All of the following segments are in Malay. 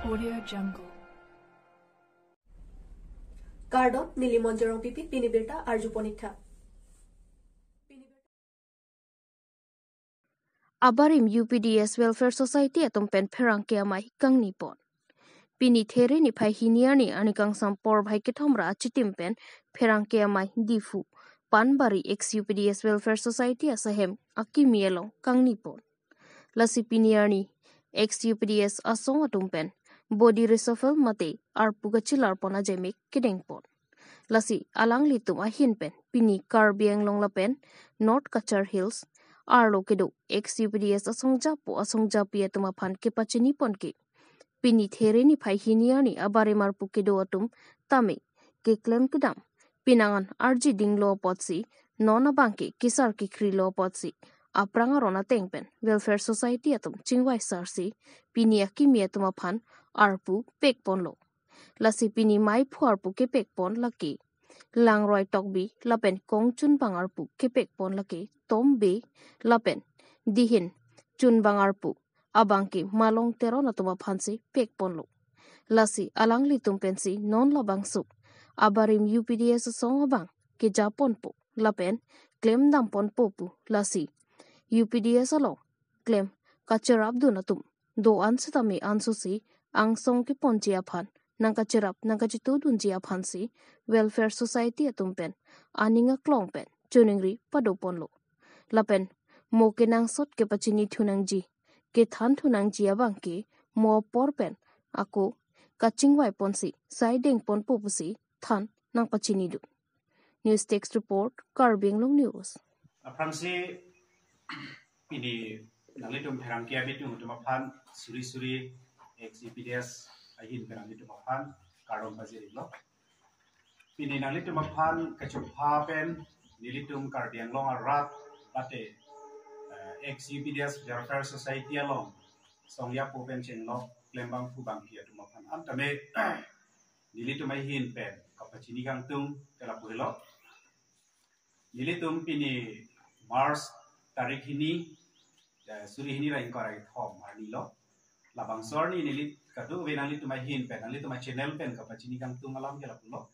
Audio Jungle. Kardon nilimonjerong pipit pinibirta arju ponitha. Abarim UPDS Welfare Society atom pen perang ke amai kang nipon. Pini there ni pai hiniani anikang sampor bhai ketomra achitim pen perang ke amai difu. Panbari ex UPDS Welfare Society asahem akimielong kang nipon. Lasi piniani ex UPDS asong atom pen body reshuffle mate arpuga chilar pona jemik kedeng pon. Lasi alang litum ahin pen pini Karbi Anglong la pen North Kachar Hills Arlo kedo ex UPDS asongja po asongja pia tuma phan ke pachini pon ke pini there ni phai hiniani abare marpu kedo atum tame ke claim kedam pinangan arji dinglo potsi nona bangke kisar ki khri lo potsi apranga rona tengpen welfare society atum chingwai sarsi pini akimi atuma phan arpu pek pon lo lasi pini mai phuar pu ke pek pon laki langroi tokbi lapen kongchun bangar pu ke pek pon laki tombe lapen dihin chun bangar pu abangki malong tero natuma phansi pek pon lo lasi alangli tumpensi non labang suk abarim UPDS song abang ke japon pu lapen claim dam pon popu lasi UPDS alo claim kacharab du natum do ansatami ansusi ang song ki ponji aphan nangka cherap nangka chitu dunji aphansi welfare society atumpen aninga klongpen chuningri padopon lo lapen mo ke nang sot ke pachini thunangji ke than thunangji abangke mo porpen ako kachingwai ponsi saideng pon popusi than nang pachini du news text report Karbi Anglong news Apransi pini nalitum herangkia bitu tumapan suri ex-UPDS ahin penang tumapan karong bazirilo. Pini nalitum apan kecupapen nilitum Karbi Anglong arat bate ex-UPDS Welfare Society along songya popen chenlo lembang fubang kia tumapan antame nilitum ahin pen kapacini kangtung kelapuhelo nilitum pini Mars tarik ini suri ini rai korai thom arnilo labang sorni nilit kadu venali tu mahin pen nali tu channel pen kapachini kang tu malam kala pulo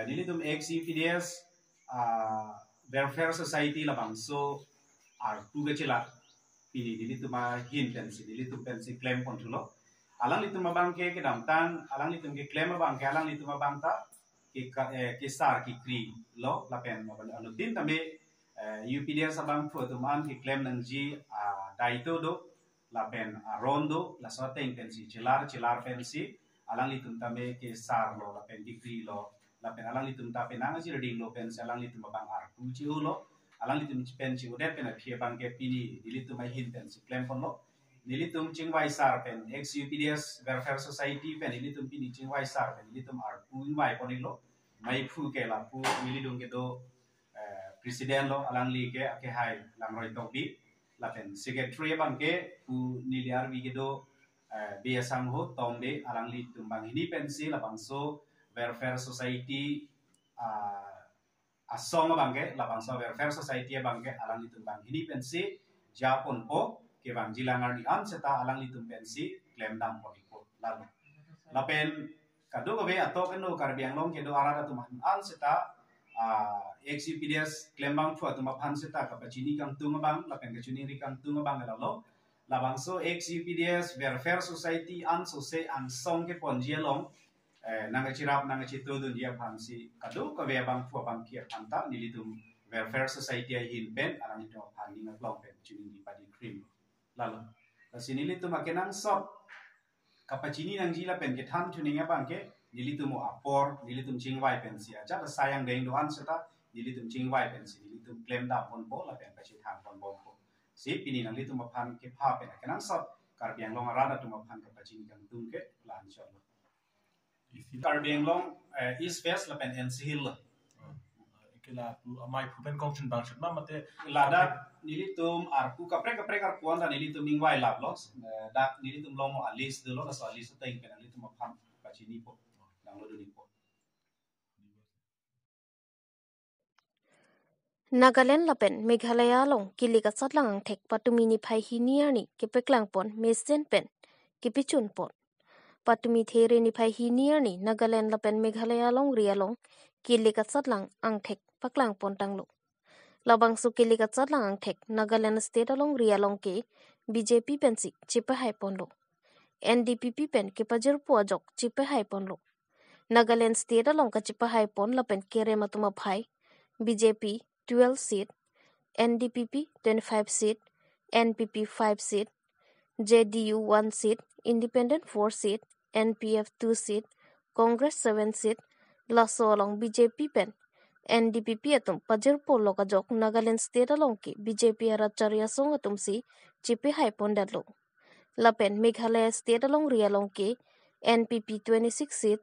nilitum ex-UPDS Welfare Society labang so ar tu gechila pini nilitum mahin pen si nilitum pen si claim kontulo alang litum mabang ke damtang alang litum ke claim mabang ke alang litum mabang ta ke sar ki kri lo lapen mabang alutin tambe UPDS abang fu tuman ki claim nangji daito do lapen rondo la sote intensi cilar pensi alang litum tame ke sar lo lapen dikri lo lapen alang litum tape nang ji reding lo pensi alang litum abang arku ci lo alang litum pensi udet pen pie bang ke pini dilitum mai hin pensi claim pon lo nilitum chingwai sar pen ex UPDS Welfare Society pen nilitum pini chingwai sar pen nilitum arku ingwai ponilo mai fu ke la fu nilitum ke do Presiden lo alang li ke ake hai langroi topi lapen secretary bang ke pu niliar wi gedo biasang ho tombe alang li tumbang ini pensi labang so welfare society asong bang ke labang so welfare society bang ke alang li tumbang ini pensi japon po ke bang jilangar di an seta alang li tum pensi claim dam po iko lalu lapen kado ko be ato keno Karbi Anglong ke do arada tuman an seta ex-UPDS klembang fu atuma panseta kapachini kang tungabang lapen kachuni ri kang tungabang lo labang so ex-UPDS Welfare Society an so se ang song ke ponjielong nanga chirap nanga chitu dun dia phansi kadu ka be bang fu bang kia phanta nilitum Welfare Society ai hin pen arang ito phani na long pen chuni di padi cream lalo kasini litum akenang sop kapachini nang jila pen ke tham tuninga bang ke nilitum apor nilitum chingwai pensi aja sayang deng doan seta nilitum chingwai pensi nilitum claim da pon bo la pen kachi thang pon bo ko si pini nang litum aphan ke pha pen kenang sot Karbi Anglong arada tum aphan ka pachini kang tung ke la insyaallah Karbi Anglong is face la pen NC hill kila amai pupen kongchun bang shit mate lada nilitum arku kapre arpuan da nilitum mingwai lab los da nilitum lomo alis de lo so alis ta ing pen nilitum aphan pachini po Nagaland lapen Meghalaya long kilika satlang thek patumini phai hiniani ke peklang pon mesen pen ke pichun pon Patumi There ni Pai Hiniar ni Nagaland Lapen Meghalaya long Rialong Kilikat Satlang Angtek Paklang Pontang lo. Labang su Kilikat Satlang Angtek Nagaland State along Rialong ke BJP pensi Chipa Haipon lo. NDPP pen ke Pajer Puajok Chipa Haipon lo. Nagaland State along ka Chipa Haipon Lapen Kere Matuma Pai BJP 12 seat NDPP 25 seat NPP 5 seat JDU 1 seat Independent 4 seat NPF 2 seat Congress 7 seat laso along BJP pen NDPP atum Pajer Polo kajok Nagaland State along ki BJP aracharya song atum si Chipe Haipon dadlo Lapen Meghalaya State along Rialong ke NPP 26 seat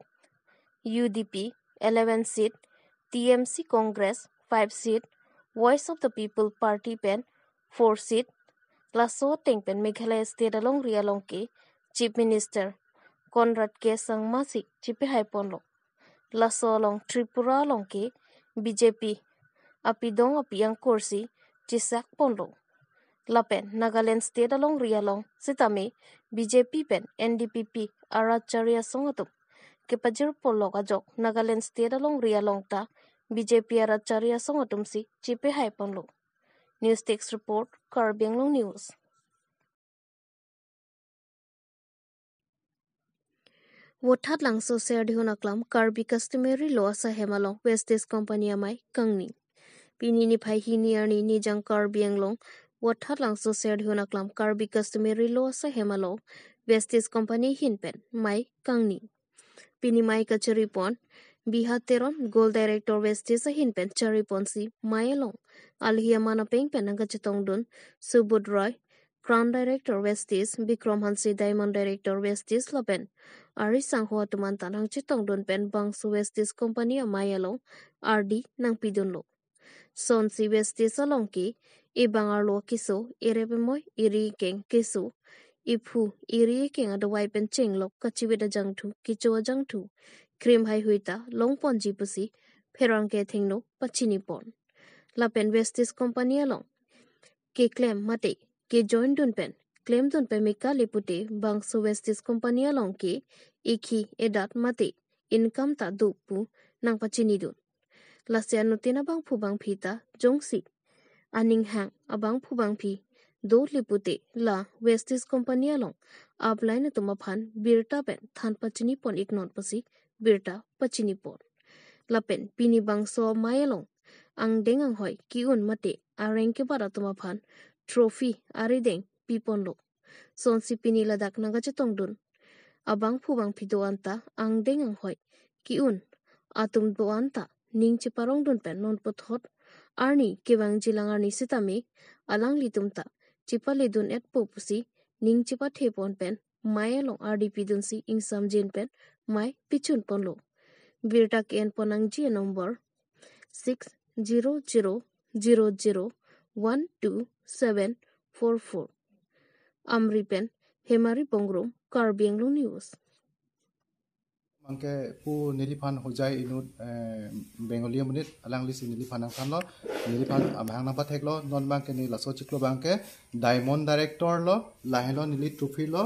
UDP 11 seat TMC Congress 5 seat Voice of the People Party pen 4 seat laso teng pen Meghalaya State along Rialong ke Chief Minister Conrad K. Sangmasi Chipe Haipon lo laso along Tripura along ke BJP apidong apiang kursi Chisak Ponlo Lapen Nagaland State along Rialong sitame BJP pen NDPP aracharya songatum ke Pajer Polo kajok Nagaland State along Rialong ta BJP aracharya songatum si Chipe Haipon lo. News Text Report Karbi Anglong News. Wothat lang so share dihon aklam Karbi customary law sa hemalong Westis Company amai kangni. Pini ni Pai Hiniar ni Nijang Karbi Anglong Wothat lang so share dihon aklam Karbi customary law sa hemalong Westis Company hinpen mai kangni. Pini mai ka charipon Bihateron Gold Director Westis sa hinpen charipon si mai along alhiya mana peng pen ang kacitong dun Subud Roy Crown Director Westis Bikram Hansi Diamond Director Westis Lapen Ari Sangho Tumantan ang chitong dun pen bang su Westis Company amay along RD nang pidun lo. Son si Westis along ki ibang arlo kiso irepemoy iri keng kiso ipu iri keng adaway pen ching lok kachibida jangtu kicho jangtu krim hai huita longpon jipusi perang ke thingno pachinipon. Lapen Westis Company along ke claim mate ke join dun pen claim dun pen mika lipute bang su Westis Company along ke iki edat mate income ta dupu nang pachini dun lasya nutina bang phubang phita jongsi aning hang abang phubang phi do lipute la Westis Company along upline tuma phan birta pen than pachini pon ignon pasi birta pachini pon lapen pini bang so mai along ang deng ang hoy kiun mate areng ke bara tuma phan trophy ari deng pipon lo son si pini ladak naga chetong dun abang phubang phido anta ang deng ang hoy kiun atum do anta ning chiparong dun pen non pothot arni kewang jilang arni sitame alang litumta chipale dun et popusi ning chipa thepon pen mai along RDP dun si ingsam jin pen mai pichun pon lo birta ken ponang ji number 60000127444 Amri pen Hemari Bongrom Karbi Anglong News. Mangke pu niliphan hojai inut Bengali menit alang lisi niliphan ang kan lo niliphan amhang nang pathek lo non mangke ni laso chiklo bangke Diamond Director lo lahelo nili trophy lo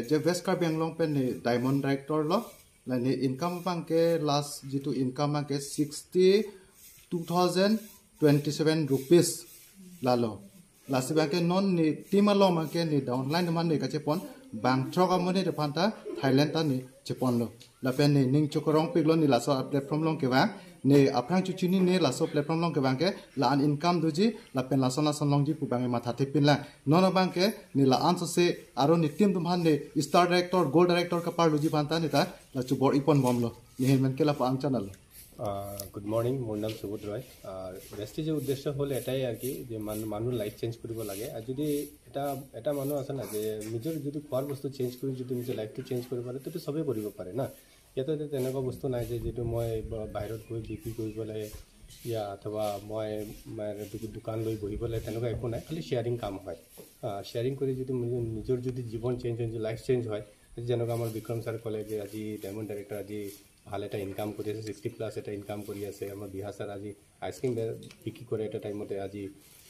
je West Karbi Anglong pen ni Diamond Director lo la ni income bangke last jitu income bangke 62,027 rupees lalo last bangke non ni timalo mangke ni downline man ni kache pon bang troka mone de panta Thailand ta ni chepon lo la pen ni ning chokorong piglo ni laso platform long ke bang ni aprang chuchini ni laso platform long ke bang ke la an income duji la pen laso na son long ji pu bang ma thate pin la non bang ke ni la an so se aro ni team tum han ni star director gold director ka par luji panta ni ta la chubor ipon bom lo ni hen men ke la pa ang channel good morning মোৰ নাম সুবোধ ৰয় ৰেষ্টিজৰ উদ্দেশ্য হ'ল এটাই আৰু কি যে মানুহ লাইফ চেঞ্জ কৰিব লাগে আৰু যদি এটা মানুহ আছে না যে নিজৰ যদি খোৱাৰ বস্তু চেঞ্জ কৰি যদি নিজৰ লাইফটো চেঞ্জ কৰিব পাৰে তেতিয়া চবেই কৰিব পাৰে না ইয়াতে তেনেকুৱা বস্তু নাই যে যিটো মই বাহিৰত গৈ বিক্ৰী কৰিব লাগে ইয়া অথবা মই দোকান লৈ বহিব লাগে তেনেকুৱা একো নাই খালি শ্বেয়াৰিং কাম হয় শ্বেয়াৰিং কৰি যদি নিজৰ যদি জীৱন চেঞ্জ হয় লাইফ চেঞ্জ হয় যেনেকুৱা আমাৰ বিক্ৰম ছাৰ ক'লে যে আজি ডায়মণ্ড ডাইৰেক্টৰ আজি ভাল এটা ইনকাম কৰি আছে 60+ এটা ইনকাম কৰি আছে আমাৰ বিহাৰ ছাৰ আজি আইচক্ৰীম বিক্ৰী কৰে এটা টাইমতে আজি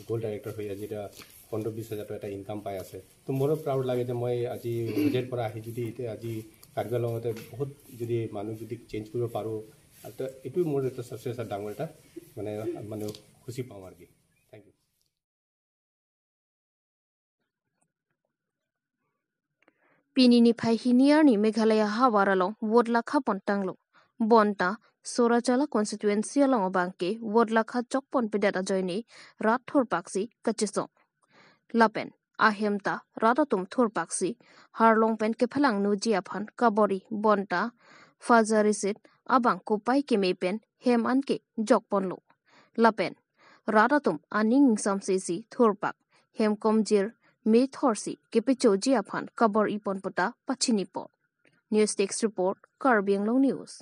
গোল্ড ডাইৰেক্টৰ হৈ আজি এটা 15-20 হাজাৰ এটা ইনকাম পাই আছে তো মোৰো প্ৰাউড লাগে যে মই আজি ৰোজেৰ পৰা আহি যদি এতিয়া আজি Karbi Anglongতে বহুত যদি মানুহ যদি চেঞ্জ কৰিব পাৰোঁ তো এইটো মোৰ এটা সবচে ডাঙৰ এটা মানে খুশি পাওঁ আৰু কি thank you Pinini phai hiniarni Meghalaya hawaralong wodlakha pontanglo bonta Sorachala constituency along bangke wodlakha chokpon pedata joini rat thor paksi kachisong lapen ahemta ratatum thor paksi harlong pen ke phalang nu jiaphan kabori bonta fazarisit abang kopai ke mepen hem anke jokponlo lapen ratatum aning samsesi thorpak hem komjir me thorsi kepichoji aphan kabor ipon pota pachini po News Text Report Karbi Anglong News